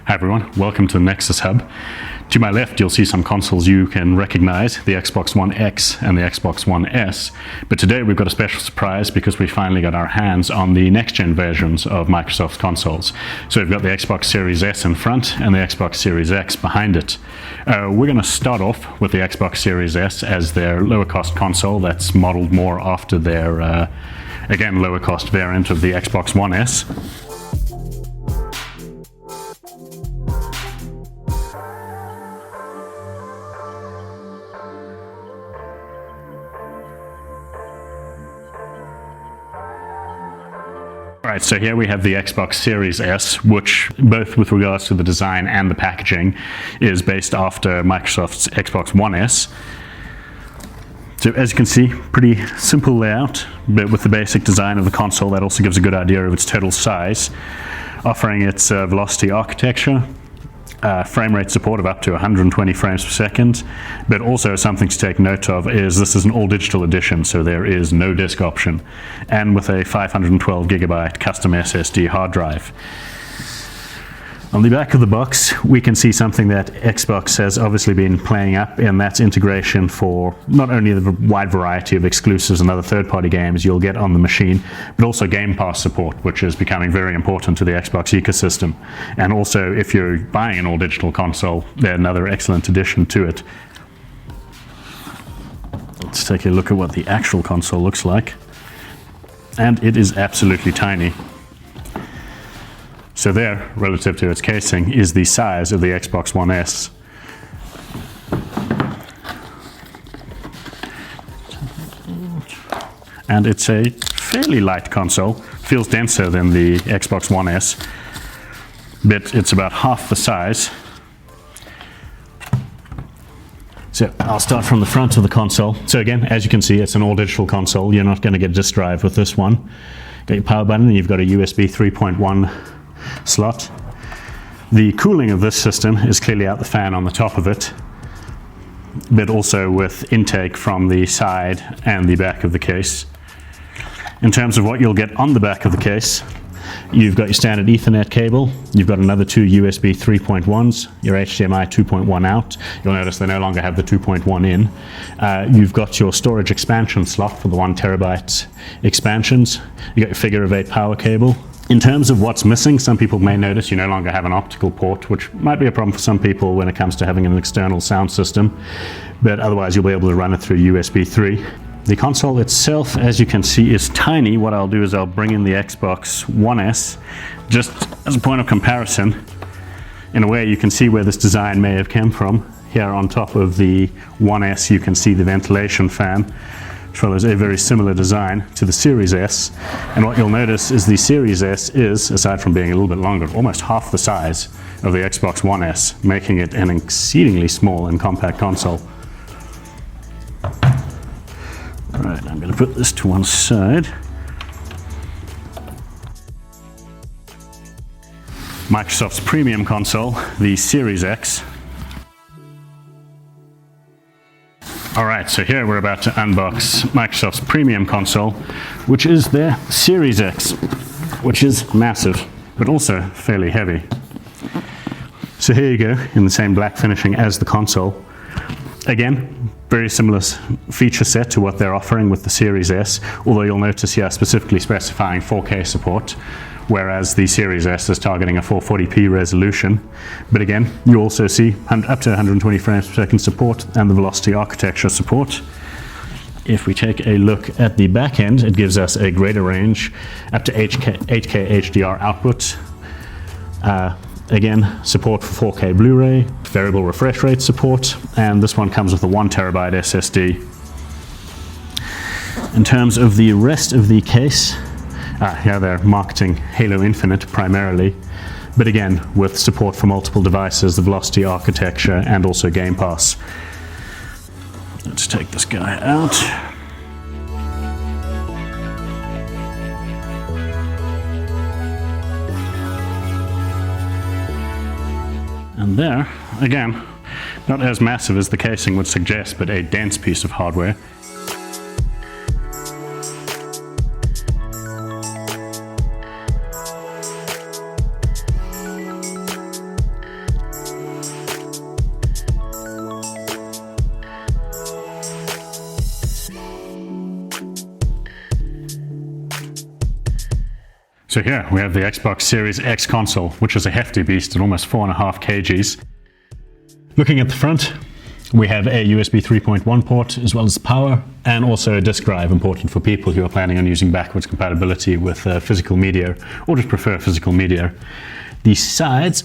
Hi everyone, welcome to the Nexus Hub. To my left you'll see some consoles you can recognize, the Xbox One X and the Xbox One S. But today we've got a special surprise because we finally got our hands on the next-gen versions of Microsoft's consoles. So we've got the Xbox Series S in front and the Xbox Series X behind it. We're going to start off with the Xbox Series S as their lower-cost console that's modeled more after their, again, lower-cost variant of the Xbox One S. Right, so here we have the Xbox Series S, which both with regards to the design and the packaging is based after Microsoft's Xbox One S. So as you can see, pretty simple layout, but with the basic design of the console that also gives a good idea of its total size, offering its velocity architecture, frame rate support of up to 120 frames per second, but also something to take note of is this is an all-digital edition, so there is no disk option, and with a 512 gigabyte custom SSD hard drive. On the back of the box, we can see something that Xbox has obviously been playing up, and that's integration for not only the wide variety of exclusives and other third-party games you'll get on the machine, but also Game Pass support, which is becoming very important to the Xbox ecosystem. And also, if you're buying an all-digital console, they're another excellent addition to it. Let's take a look at what the actual console looks like. And it is absolutely tiny. So there, relative to its casing, is the size of the Xbox One S. And it's a fairly light console, feels denser than the Xbox One S, but it's about half the size. So I'll start from the front of the console. So again, as you can see, it's an all-digital console. You're not going to get a disk drive with this one. Got your power button, and you've got a USB 3.1 slot. The cooling of this system is clearly out the fan on the top of it, but also with intake from the side and the back of the case. In terms of what you'll get on the back of the case, you've got your standard Ethernet cable, you've got another two USB 3.1s, your HDMI 2.1 out. You'll notice they no longer have the 2.1 in. You've got your storage expansion slot for the 1 terabyte expansions. You've got your figure of 8 power cable. In terms of what's missing, some people may notice you no longer have an optical port, which might be a problem for some people when it comes to having an external sound system, but otherwise you'll be able to run it through USB 3. The console itself, as you can see, is tiny. What I'll do is I'll bring in the Xbox One S, just as a point of comparison. In a way, you can see where this design may have come from. Here on top of the One S, you can see the ventilation fan, which follows a very similar design to the Series S. And what you'll notice is the Series S is, aside from being a little bit longer, almost half the size of the Xbox One S, making it an exceedingly small and compact console. Right, I'm going to put this to one side. Microsoft's premium console, the Series X. Alright, so here we're about to unbox Microsoft's premium console, which is their Series X, which is massive, but also fairly heavy. So here you go, in the same black finishing as the console. Again, very similar feature set to what they're offering with the Series S, although you'll notice here specifically specifying 4K support, whereas the Series S is targeting a 440p resolution. But again, you also see up to 120 frames per second support and the velocity architecture support. If we take a look at the back end, it gives us a greater range, up to 8K HDR output. Again, support for 4K Blu-ray, variable refresh rate support, and this one comes with a 1 terabyte SSD. In terms of the rest of the case, here they're marketing Halo Infinite primarily, but again with support for multiple devices, the velocity architecture, and also Game Pass. Let's take this guy out. And there, again, not as massive as the casing would suggest, but a dense piece of hardware. So here we have the Xbox Series X console, which is a hefty beast at almost 4.5 kgs. Looking at the front, we have a USB 3.1 port as well as power, and also a disk drive, important for people who are planning on using backwards compatibility with physical media or just prefer physical media. The sides,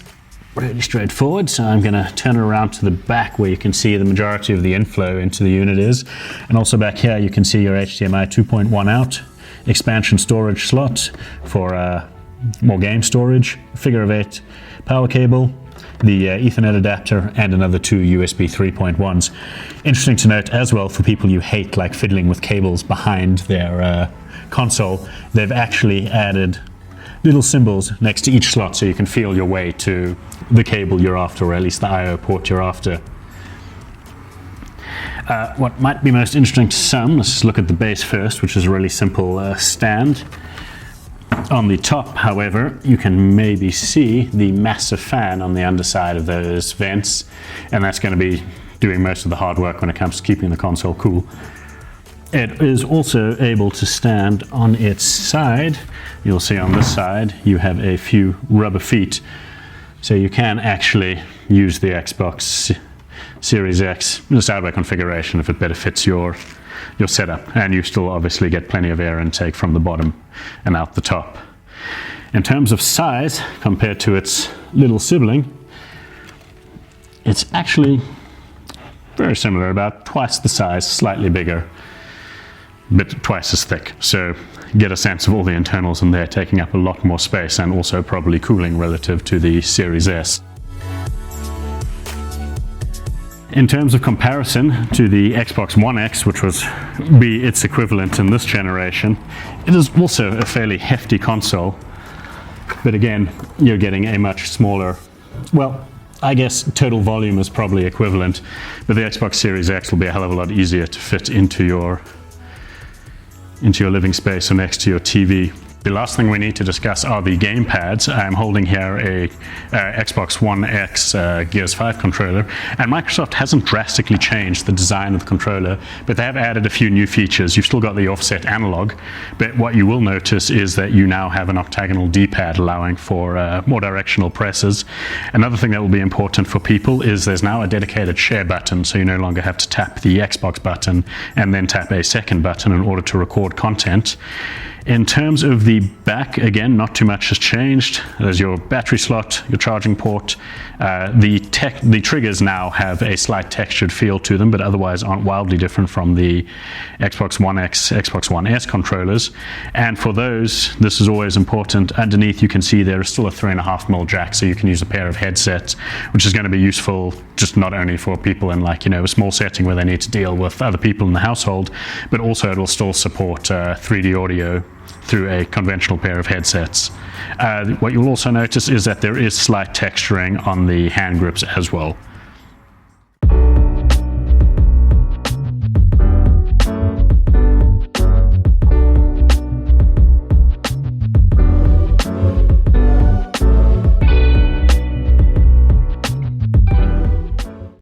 really straightforward, so I'm going to turn it around to the back where you can see the majority of the inflow into the unit is. And also back here you can see your HDMI 2.1 out, expansion storage slot for more game storage, figure of 8 power cable, the Ethernet adapter, and another 2 USB 3.1s. Interesting to note as well, for people you hate like fiddling with cables behind their console, they've actually added little symbols next to each slot so you can feel your way to the cable you're after, or at least the I/O port you're after. What might be most interesting to some, let's just look at the base first, which is a really simple stand. On the top, however, you can maybe see the massive fan on the underside of those vents, and that's going to be doing most of the hard work when it comes to keeping the console cool. It is also able to stand on its side. You'll see on this side you have a few rubber feet, so you can actually use the Xbox Series X in a sideways configuration if it better fits your setup, and you still obviously get plenty of air intake from the bottom and out the top. In terms of size, compared to its little sibling, it's actually very similar, about twice the size, slightly bigger, but twice as thick. So get a sense of all the internals in there taking up a lot more space and also probably cooling relative to the Series S. In terms of comparison to the Xbox One X, which was be its equivalent in this generation, it is also a fairly hefty console, but again, you're getting a much smaller, well, I guess total volume is probably equivalent, but the Xbox Series X will be a hell of a lot easier to fit into your living space or next to your TV. The last thing we need to discuss are the game pads. I'm holding here a Xbox One X Gears 5 controller, and Microsoft hasn't drastically changed the design of the controller, but they have added a few new features. You've still got the offset analog, but what you will notice is that you now have an octagonal D-pad allowing for more directional presses. Another thing that will be important for people is there's now a dedicated share button, so you no longer have to tap the Xbox button and then tap a second button in order to record content. In terms of the back, again, not too much has changed. There's your battery slot, your charging port. The triggers now have a slight textured feel to them, but otherwise aren't wildly different from the Xbox One X, Xbox One S controllers. And for those, this is always important. Underneath, you can see there is still a 3.5mm jack, so you can use a pair of headsets, which is going to be useful just not only for people in a small setting where they need to deal with other people in the household, but also it will still support 3D audio through a conventional pair of headsets. What you'll also notice is that there is slight texturing on the hand grips as well.